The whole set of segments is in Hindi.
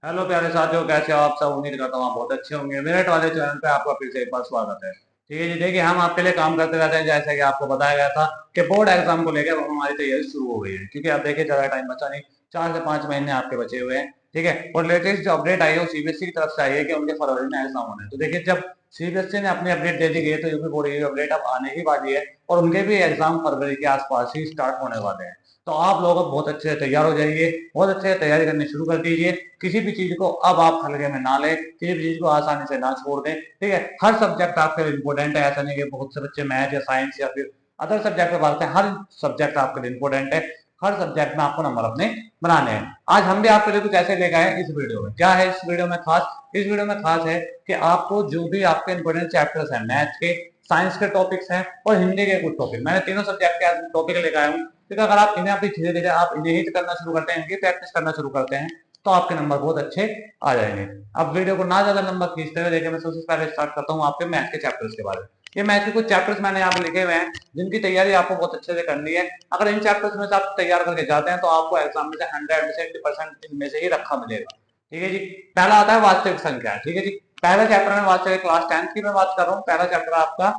हेलो प्यारे साथियों, कैसे हो आप सब। उम्मीद करता हूँ आप बहुत अच्छे होंगे। मेरठ वाले चैनल पे आपका फिर से एक बार स्वागत है। ठीक है जी, देखिए हम आपके लिए काम करते रहते हैं। जैसे कि आपको बताया गया था कि बोर्ड एग्जाम को लेकर हमारी तैयारी शुरू हो गई है, क्योंकि आप देखिए ज्यादा टाइम बचा नहीं, 4 से 5 महीने आपके बचे हुए हैं। ठीक है, और लेटेस्ट जो अपडेट आई है वो सीबीएसई की तरफ से आई है कि उनके फरवरी में एग्जाम होने हैं। तो देखिए जब सीबीएसई ने अपनी अपडेट दे दी गई है तो यूपी बोर्ड की अपडेट अब आने ही वाली है, और उनके भी एग्जाम फरवरी के आसपास ही स्टार्ट होने वाले हैं। तो आप लोग अब बहुत अच्छे से तैयार हो जाइए, बहुत अच्छे से तैयारी करनी शुरू कर दीजिए। किसी भी चीज को अब आप हल्के में ना लें, किसी भी चीज को आसानी से ना छोड़ दें। ठीक है, हर सब्जेक्ट आपके लिए इंपॉर्टेंट है। ऐसा नहीं कि बहुत से बच्चे मैथ या साइंस या फिर अदर सब्जेक्ट में पढ़ते हैं। हर सब्जेक्ट आपके लिए इंपॉर्टेंट है। हर सब्जेक्ट में आपको नंबर अपने बनाने हैं। आज हम भी आपके लिए कुछ ऐसे लेकर आए इस वीडियो में। क्या है इस वीडियो में खास? इस वीडियो में खास है कि आपको जो भी आपके इंपॉर्टेंट चैप्टर्स हैं, मैथ के, साइंस के टॉपिक्स हैं और हिंदी के कुछ टॉपिक, मैंने तीनों सब्जेक्ट के टॉपिक लेकर आया हूँ। क्योंकि अगर आप इन्हें अपनी धीरे धीरे आप इन्हें हिट करना शुरू करते हैं, इनकी प्रैक्टिस करना शुरू करते हैं, तो आपके नंबर बहुत अच्छे आ जाएंगे। अब वीडियो को ना ज्यादा लंबा खींचते हुए देखिए, मैं सबसे पहले स्टार्ट करता हूँ आपके मैथ के चैप्टर्स के बारे में। ये मैथ के कुछ चैप्टर्स मैंने यहाँ पे लिखे हुए हैं जिनकी तैयारी आपको बहुत अच्छे से करनी है। अगर इन चैप्टर्स में से आप तैयार करके जाते हैं तो आपको एग्जाम में से 100 में से 80% इनमें से ही रखा मिलेगा। ठीक है जी। पहला आता है वास्तविक संख्या। ठीक है जी, पहला चैप्टर में वास्तविक क्लास 10th की मैं बात कर रहा हूँ। पहला चैप्टर आपका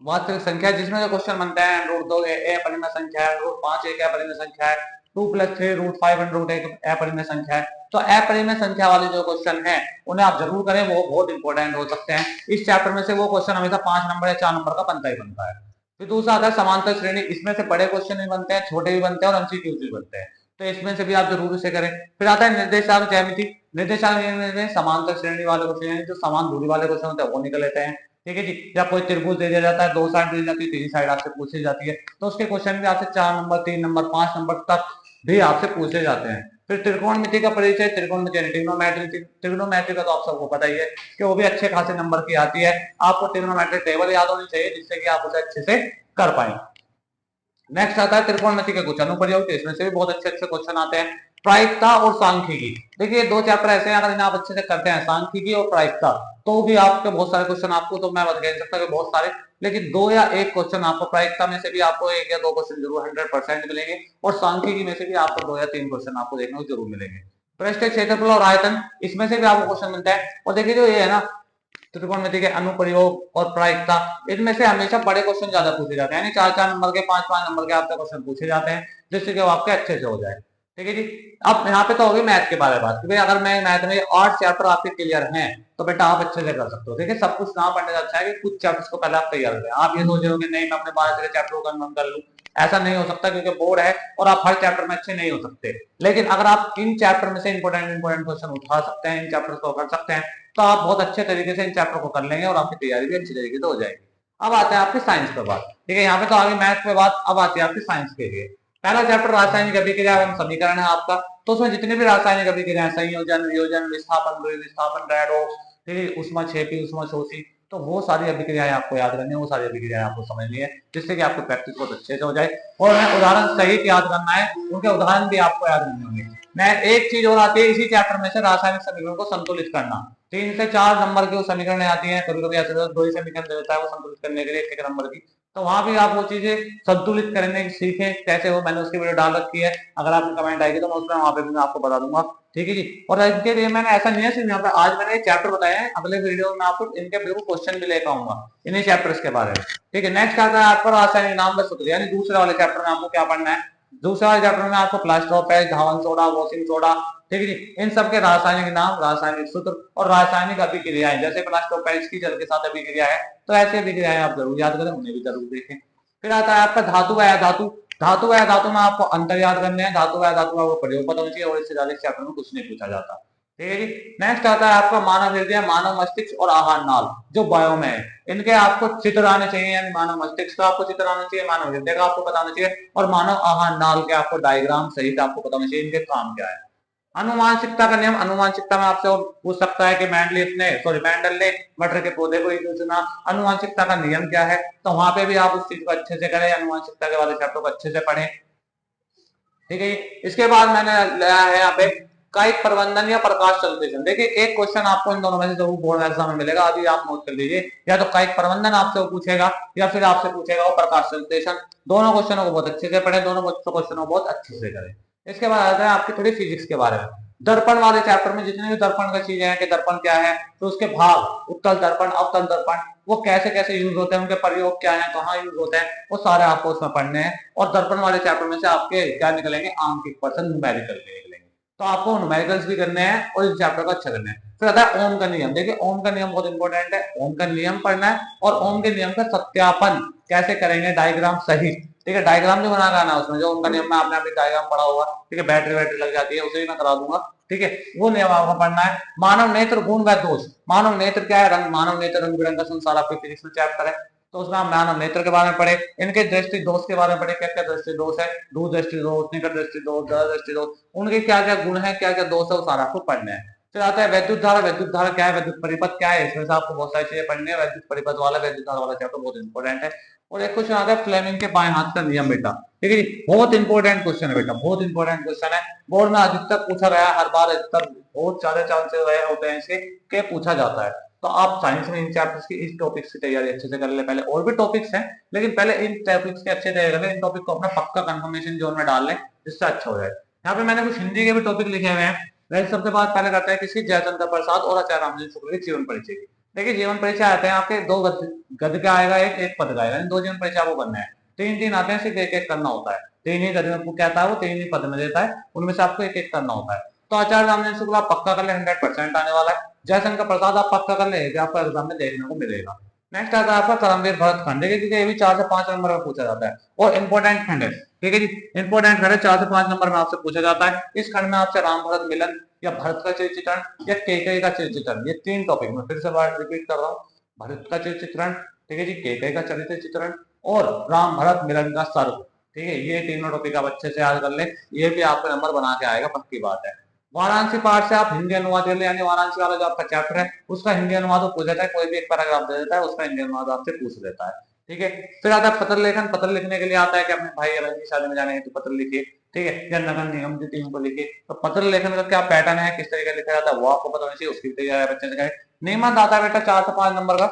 वास्तविक संख्या, जिसमें जो क्वेश्चन बनता है √2 ए परिमेय संख्या है, √5 एक अपरिमेय संख्या है, 2+3 √5 √1 अपरिमेय संख्या है। तो अपरिमेय संख्या वाले जो क्वेश्चन है उन्हें आप जरूर करें, वो बहुत इंपॉर्टेंट हो सकते हैं। इस चैप्टर में से वो क्वेश्चन हमेशा 5 नंबर या 4 नंबर का बनता ही बनता है। फिर दूसरा आता है समांतर श्रेणी। इसमें से बड़े क्वेश्चन भी बनते हैं, छोटे भी बनते हैं और एमसीक्यूज भी बनते हैं। तो इसमें से भी आप जरूर इसे करें। फिर आता है निर्देशांक ज्यामिति। निर्देशांक में समांतर श्रेणी वाले क्वेश्चन, जो समान दूरी वाले क्वेश्चन होते हैं वो निकल लेते हैं। ठीक है जी। या कोई त्रिभुज दे दिया जाता है, 2 साइड दी जाती है, 3 साइड आपसे पूछी जाती है, तो उसके क्वेश्चन भी आपसे 4 नंबर, 3 नंबर, 5 नंबर तक भी आपसे पूछे जाते हैं। फिर त्रिकोणमिति का परिचय। त्रिकोणमिति ट्रिग्नोमेट्री। ट्रिग्नोमेट्री का तो आप सबको पता ही है कि वो भी अच्छे खासे नंबर की आती है। आपको ट्रिग्नोमेट्री टेबल याद होनी चाहिए जिससे कि आप उसे अच्छे से कर पाए। नेक्स्ट आता है त्रिकोणमिति के कुछ अनुप्रयोग। इसमें से भी बहुत अच्छे अच्छे क्वेश्चन आते हैं। प्रायिकता और सांख्यिकी। देखिए दो चैप्टर ऐसे हैं, अगर इन्हें आप अच्छे से करते हैं, सांख्यिकी और प्रायिकता, तो भी आपके बहुत सारे क्वेश्चन, आपको तो मैं बता नहीं सकता कि बहुत सारे, लेकिन 2 या 1 क्वेश्चन आपको प्रायिकता में से भी आपको 1 या 2 क्वेश्चन जरूर 100% मिलेंगे, और सांख्यिकी में से भी आपको 2 या 3 क्वेश्चन आपको देखने को जरूर मिलेंगे। पृष्ठ क्षेत्रफल और आयतन, इसमें से भी आपको क्वेश्चन मिलता है। और देखिए जो ये है ना, त्रिकोणमिति के अनुप्रयोग और प्रायिकता, इनमें से हमेशा बड़े क्वेश्चन ज्यादा पूछे जाते हैं, यानी 4 4 नंबर के, 5 5 नंबर के आपसे क्वेश्चन पूछे जाते हैं, जिससे कि वो आपके अच्छे से हो जाए। ठीक है जी। अब यहाँ पे तो होगी मैथ के बारे में बात, क्योंकि अगर मैं मैथ में 8 चैप्टर आपके क्लियर हैं तो बेटा आप अच्छे से कर सकते हो। देखिए सब कुछ ना पढ़ने से अच्छा है कि कुछ चैप्टर्स को पहले आप तैयार करें। आप ये सोच रहे हो कि नहीं मैं अपने 12 चैप्टर को कन्फर्म कर लूं, ऐसा नहीं हो सकता, क्योंकि बोर्ड है और आप हर चैप्टर में अच्छे नहीं हो सकते। लेकिन अगर आप इन चैप्टर में से इंपॉर्टेंट क्वेश्चन उठा सकते हैं, इन चैप्टर्स को कर सकते हैं, तो आप बहुत अच्छे तरीके से इन चैप्टर को कर लेंगे और आपकी तैयारी भी अच्छी तरीके से हो जाएगी। अब आते हैं आपकी साइंस पे बात। ठीक है, यहाँ पे तो आगे मैथ पे बात, अब आती है आपकी साइंस के लिए। पहला चैप्टर रासायनिक अभिक्रिया एवं समीकरण है आपका। तो उसमें जितने भी रासायनिक अभिक्रिया, संयोजन, वियोजन, विस्थापन, विस्थापन, रेडॉक्स, फिर ऊष्माक्षेपी, ऊष्माशोषी, तो वो सारी अभिक्रियाएं आपको याद करनी है, वो सारी अभिक्रियाएं आपको समझनी है, जिससे कि आपको प्रैक्टिस बहुत अच्छे से हो जाए। और उदाहरण सहित याद करना है, उनके उदाहरण भी आपको याद करने होंगे। मैं एक चीज और आती है इसी चैप्टर में से, रासायनिक समीकरणों को संतुलित करना। 3 से 4 नंबर की समीकरण आती है, कभी कभी ऐसे 2 ही समीकरण देता है वो संतुलित करने के लिए 1 1 नंबर की। तो वहां भी आप वो चीजें संतुलित करने सीखें कैसे हो, मैंने उसकी वीडियो डाल रखी है, अगर आपकी कमेंट आएगी तो मैं उसमें वहां पे भी मैं आपको बता दूंगा। ठीक है जी। और इनके लिए मैंने ऐसा नहीं है सिर्फ यहाँ पे आज मैंने चैप्टर बताए हैं, अगले वीडियो में आपको इनके बिल्कुल क्वेश्चन भी लेकर आऊंगा इन्हीं चैप्टर्स के बारे में। ठीक है, नेक्स्ट आता है आपका रासायनिक नाम व सूत्र, यानी दूसरे वाले चैप्टर में आपको क्या पढ़ना है। दूसरे वाले चैप्टर में आपको plaster of Paris, Dhawan soda, washing soda, ठीक है जी, इन सब के रासायनिक नाम, रासायनिक सूत्र और रासायनिक अभिक्रियाएं, जैसे प्लास्टर ऑफ पेरिस की जल के साथ अभिक्रिया है, तो ऐसी अभिक्रियाएं आप जरूर याद करें, उन्हें भी जरूर देखें। फिर आता है आपका धातु व धातु। धातु व धातु में आपको अंतर याद करने हैं, धातु व धातु का वो प्रयोग पता होना चाहिए, और इससे ज्यादा इस चैप्टर में कुछ नहीं पूछा जाता। ठीक है जी। नेक्स्ट आता है आपका मानव हृदय, मानव मस्तिष्क और आहार नाल, जो बायो में है, इनके आपको चित्र आने चाहिए, यानी मानव मस्तिष्क का आपको चित्र आना चाहिए, मानव हृदय का आपको पता होना चाहिए, और मानव आहार नाल के आपको डायग्राम सहित आपको पता होना चाहिए इनके काम क्या है। अनुवांशिकता का नियम। अनुवांशिकता में आपसे पूछ सकता है कि मेंडल ने मटर के पौधे को ही क्यों चुना, अनुवांशिकता का नियम क्या है, तो वहां पे भी आप उस चीज को अच्छे से करें, अनुवांशिकता के वाले चैप्टर को अच्छे से पढ़ें। ठीक है, इसके बाद मैंने लाया है यहाँ पे कायिक प्रबंधन या प्रकाश संश्लेषण। देखिए एक क्वेश्चन आपको इन दोनों में से जरूर बोर्ड एग्जाम में मिलेगा, अभी आप नोट कर लीजिए, या तो कायिक प्रबंधन आपसे वो पूछेगा या फिर आपसे पूछेगा वो प्रकाश संश्लेषण। दोनों क्वेश्चनों को बहुत अच्छे से पढ़े, दोनों क्वेश्चनों को बहुत अच्छे से करें। इसके बाद आता है आपकी थोड़ी फिजिक्स के बारे में। दर्पण वाले चैप्टर में जितने भी दर्पण का चीजें हैं कि दर्पण क्या है, तो उसके भाग, उत्तल दर्पण, अवतल दर्पण, वो कैसे कैसे यूज होते हैं, उनके प्रयोग क्या है, कहाँ यूज होते हैं, वो सारे आपको उसमें पढ़ने हैं। और दर्पण वाले चैप्टर में से आपके क्या निकलेंगे, आंकिक पर्सन न्यूमेरिकल निकलेंगे। तो आपको न्यूमेरिकल्स भी करने हैं और इस चैप्टर को अच्छा करना है। फिर आता है ओम का नियम। देखिए ओम का नियम बहुत इंपॉर्टेंट है, ओम का नियम पढ़ना है और ओम के नियम का सत्यापन कैसे करेंगे डायग्राम सहित। ठीक है, डायग्राम जो बना करना उसमें, जो ओम का नियम में आपने अभी डायग्राम पढ़ा होगा, ठीक है, बैटरी वैटरी लग जाती है, उसे भी मैं करा दूंगा। ठीक है, वो नियम आपको पढ़ना है। मानव नेत्र गुण व दोष। मानव नेत्र क्या है, रंग, मानव नेत्र रंग बिरंग का संसार, आपके फिजिक्स में चैप्टर है, तो उसमें हम मानव नेत्र के बारे में पढ़े, इनके दृष्टि दोष के बारे में पढ़े, क्या क्या दृष्टि दोष है, दूर दृष्टि दोष, निकट दृष्टि दोष, दर दृष्टि दोष, उनके क्या क्या गुण है, क्या क्या दोष है, वो सारा आपको पढ़ना है। फिर आता है वैद्युत धारा। वैद्युत धारा क्या है, वैद्युत परिपथ क्या है, इसमें से आपको बहुत सारी चीजें पढ़नी है। वैद्युत परिपथ वाला, वैद्युत धारा वाला चैप्टर बहुत इंपॉर्टेंट है। और एक क्वेश्चन आता है फ्लेमिंग के बाएं हाथ का नियम बेटा। ठीक है जी, बहुत इंपॉर्टेंट क्वेश्चन है बेटा, बहुत इंपॉर्टेंट क्वेश्चन है, बोर्ड में अधिकतर पूछा गया, हर बार अधिकतर बहुत ज्यादा चांसेस रहे होते हैं इसके कि पूछा जाता है। तो आप साइंस में इन चैप्टर्स की, इस टॉपिक्स की तैयारी अच्छे से कर ले। पहले और भी टॉपिक्स हैं, लेकिन पहले इन टॉपिक्स के अच्छे तैयारी कर ले, इन टॉपिक को अपना पक्का कंफर्मेशन जोन में डाल लें, जिससे अच्छा हो जाए। यहाँ पे मैंने कुछ हिंदी के भी टॉपिक लिखे हुए हैं। वैसे सबसे बात पहले करते हैं किसकी, जयचंद्र प्रसाद और आचार्य रामचंद्र शुक्ल के जीवन परिचय की। देखिए जीवन परिचय आते हैं आपके दो गद्य का आएगा, एक पद का आएगा, दो जीवन परिचय आपको करना है। तीन तीन आते हैं, सिर्फ एक एक करना होता है। तीन ही गद्य में कहता है, वो तीन ही पद में देता है, उनमें से आपको एक एक करना होता है। तो आचार्य रामचंद्र शुक्ल आप पक्का कर ले, 100% आने वाला है। जयशंकर प्रसाद आप पक्का कर ले, आपको एग्जाम में देखने को मिलेगा। नेक्स्ट आता है आपका करमवीर भरत खंड, क्योंकि ये भी 4 से 5 नंबर में पूछा जाता है और इंपॉर्टेंट खंड है। ठीक है जी, इंपॉर्टेंट खंड है, 4 से 5 नंबर में आपसे पूछा जाता है। इस खंड में आपसे राम भरत मिलन या भरत का चरित्र चित्रण या कैकेयी का चरित्र चित्रण, ये 3 टॉपिक में फिर से बार रिपीट कर रहा हूँ। भरत का चरित्र चित्रण, ठीक है जी, कैकेयी का चरित्र चित्रण और राम भरत मिलन का सर्ग। ठीक है, ये तीनों टॉपिक आप अच्छे से याद कर ले, ये भी आपका नंबर बना के आएगा, पक्की बात है। वाराणसी पाठ से आप हिंदी अनुवाद कर ले, यानी वाराणसी वाला जो आपका चैप्टर है उसका हिंदी अनुवाद पूछ देता है, कोई भी एक पैराग्राफ दे देता है, उसका हिंदी अनुवाद आपसे पूछ लेता है। ठीक है, फिर आता है पत्र लेखन। पत्र लिखने के लिए आता है कि अपने भाई बहन की शादी में जाने हैं तो पत्र लिखिए। ठीक है, या नगर निगम की टीम को लिखिए। तो पत्र लेखन का क्या पैटर्न है, किस तरीके से लिखा जाता है, वो आपको पता होना चाहिए, उसकी तैयारी बच्चे से करें। नियमन आता है बेटा 4 से 5 नंबर का।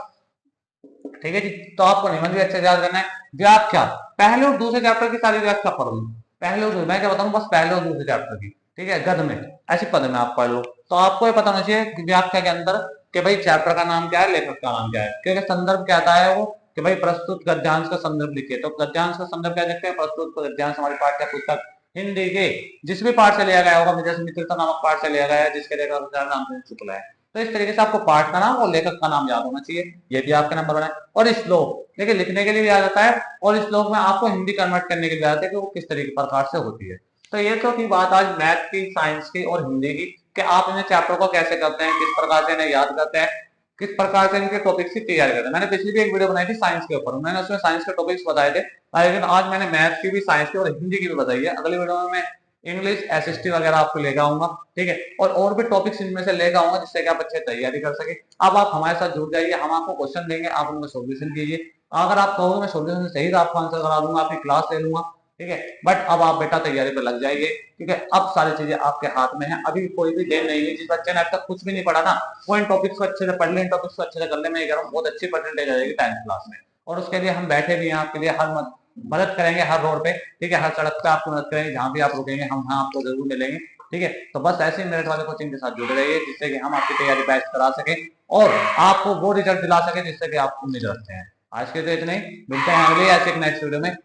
ठीक है जी, तो आपको निबंध भी अच्छे से याद करना है। व्याख्या, पहले और दूसरे चैप्टर की सारी व्याख्या पढ़ लो। पहले और दूसरे, मैं क्या बताऊं, बस पहले और दूसरे चैप्टर की। ठीक है, गद में ऐसी पद में आप पढ़ लो, तो आपको ये पता होना चाहिए कि व्याख्या के अंदर कि भाई चैप्टर का नाम क्या है, लेखक का नाम क्या है, क्योंकि संदर्भ कहता है वो कि भाई प्रस्तुत गद्यांश का संदर्भ लिखिए। तो गद्यांश का संदर्भ क्या देखते हैं, प्रस्तुत गद्यांश हमारी पाठ्य पुस्तक हिंदी के जिस भी पाठ से लिया गया होगा, जैसे मित्रता नामक पाठ से लिया गया है, जिसके लेखक रामचंद्र शुक्ल है। तो इस तरीके से आपको पाठ का नाम और लेखक का नाम याद होना चाहिए, ये भी आपका नंबर 1 है। और श्लोक देखिए लिखने के लिए भी आ जाता है, और श्लोक में आपको हिंदी कन्वर्ट करने के लिए आता है कि वो किस तरीके प्रकार से होती है। तो ये तो थी बात आज मैथ की, साइंस की और हिंदी की, कि आप इन चैप्टर को कैसे करते हैं, किस प्रकार से इन्हें याद करते हैं, किस प्रकार से इनके टॉपिक्स की तैयारी करते हैं। मैंने पिछली भी एक वीडियो बनाई थी साइंस के ऊपर, मैंने उसमें साइंस के टॉपिक्स बताए थे, लेकिन आज मैंने मैथ की भी, साइंस की और हिंदी की भी बताई है। अगली वीडियो में मैं इंग्लिश, एसएसटी वगैरह आपको लेकर आऊंगा। ठीक है, और भी टॉपिक्स इनमें से लेकर आऊंगा, जिससे कि आप अच्छे तैयारी कर सके। अब आप हमारे साथ जुड़ जाइए, हम आपको क्वेश्चन देंगे, आप उनका सोल्यूशन कीजिए। अगर आप कहोगे मैं सोल्यूशन सही तो आपको आंसर करा दूंगा, आपकी क्लास ले लूंगा। ठीक है, बट अब आप बेटा तैयारी पे लग जाइए। ठीक है, अब सारी चीजें आपके हाथ में है, अभी कोई भी देर नहीं है। जिस बच्चे ने अब तक कुछ भी नहीं पढ़ा ना, वो इन टॉपिक्स को अच्छे से पढ़ ले, इन टॉपिक्स को अच्छे से कर ले, मैं ये कह रहा हूँ बहुत अच्छी परसेंटेज आ जाएगी 10th क्लास में। और उसके लिए हम बैठे भी हैं आपके लिए, हर मदद करेंगे हर रोड पे। ठीक है, हर सड़क पे आपको मदद करेंगे, जहां भी आप रुकेंगे हम वहां आपको जरूर मिलेंगे। ठीक है, तो बस ऐसे ही मेरिट वाले कोचिंग के साथ जुड़े रहिए, जिससे कि हम आपकी तैयारी बेस्ट करा सके और आपको वो रिजल्ट दिला सके जिससे कि आप उम्मीद रखते हैं। आज के तो इतने ही, मिलते हैं अगले ऐसे एक नेक्स्ट वीडियो में।